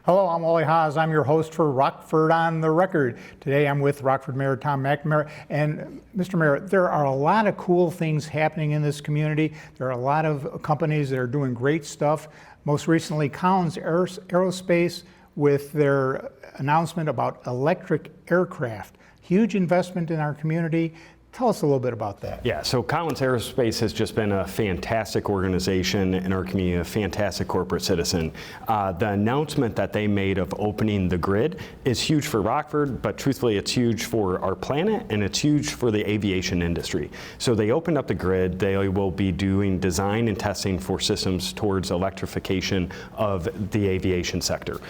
Hello, I'm Wally Haas. I'm your host for Rockford on the Record. Today I'm with Rockford Mayor Tom McNamara. And Mr. Mayor, there are a lot of cool things happening in this community. There are a lot of companies that are doing great stuff. Most recently, Collins Aerospace with their announcement about electric aircraft. Huge investment in our community. Tell us a little bit about that. Yeah, so Collins Aerospace has just been a fantastic organization in our community, a fantastic corporate citizen. The announcement that they made of opening the grid is huge for Rockford, but truthfully it's huge for our planet and it's huge for the aviation industry. So they opened up the grid. They will be doing design and testing for systems towards electrification of the aviation sector.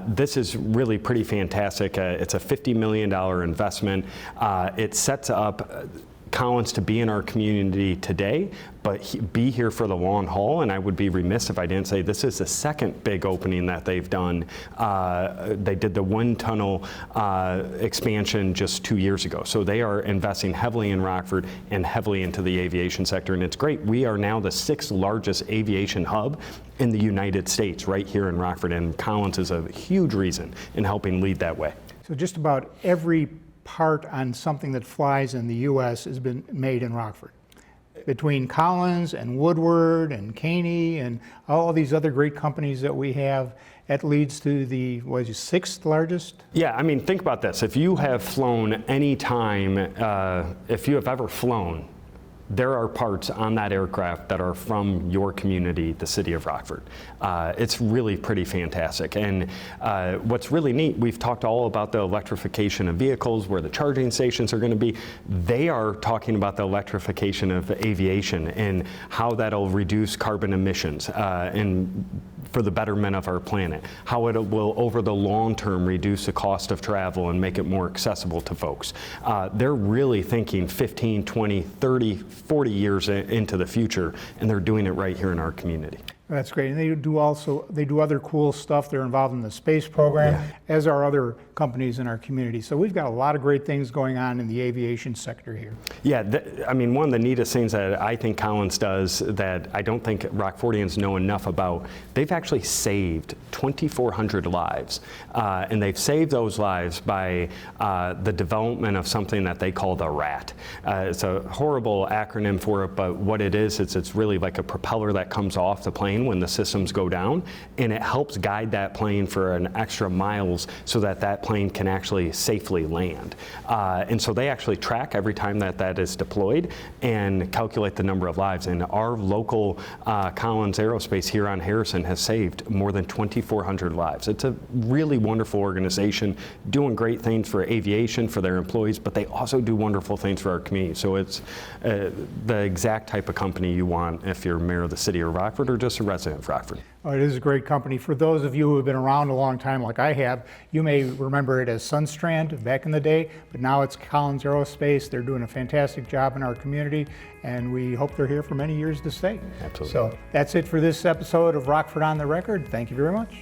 This is really pretty fantastic. It's a $50 million investment. It sets up Collins to be in our community today, but be here for the long haul. And I would be remiss if I didn't say this is the second big opening that they've done. They did the wind tunnel expansion just 2 years ago. So they are investing heavily in Rockford and heavily into the aviation sector. And it's great. We are now the 6th largest aviation hub in the United States right here in Rockford. And Collins is a huge reason in helping lead that way. So just about every part on something that flies in the U.S. has been made in Rockford. Between Collins and Woodward and Caney and all of these other great companies that we have, that leads to the, what is it, 6th largest? Yeah, I mean, think about this. If you have flown any time, if you have ever flown, there are parts on that aircraft that are from your community, the city of Rockford. It's really pretty fantastic. And what's really neat, we've talked all about the electrification of vehicles, where the charging stations are going to be. They are talking about the electrification of aviation and how that'll reduce carbon emissions and for the betterment of our planet, how it will, over the long term, reduce the cost of travel and make it more accessible to folks. They're really thinking 15, 20, 30, 40 years into the future, and they're doing it right here in our community. That's great. And they do other cool stuff. They're involved in the space program, as are other companies in our community. So we've got a lot of great things going on in the aviation sector here. Yeah, I mean, one of the neatest things that I think Collins does that I don't think Rockfordians know enough about, they've actually saved 2,400 lives. And they've saved those lives by the development of something that they call the RAT. It's a horrible acronym for it, but what it is, it's really like a propeller that comes off the plane when the systems go down, and it helps guide that plane for an extra miles so that that plane can actually safely land. And so they actually track every time that is deployed and calculate the number of lives. And our local Collins Aerospace here on Harrison has saved more than 2,400 lives. It's a really wonderful organization doing great things for aviation, for their employees, but they also do wonderful things for our community. So it's the exact type of company you want if you're mayor of the city of Rockford or just a resident of Rockford. Oh, it is a great company. For those of you who have been around a long time like I have, you may remember it as Sunstrand back in the day, but now it's Collins Aerospace. They're doing a fantastic job in our community, and we hope they're here for many years to stay. Absolutely. So that's it for this episode of Rockford on the Record. Thank you very much.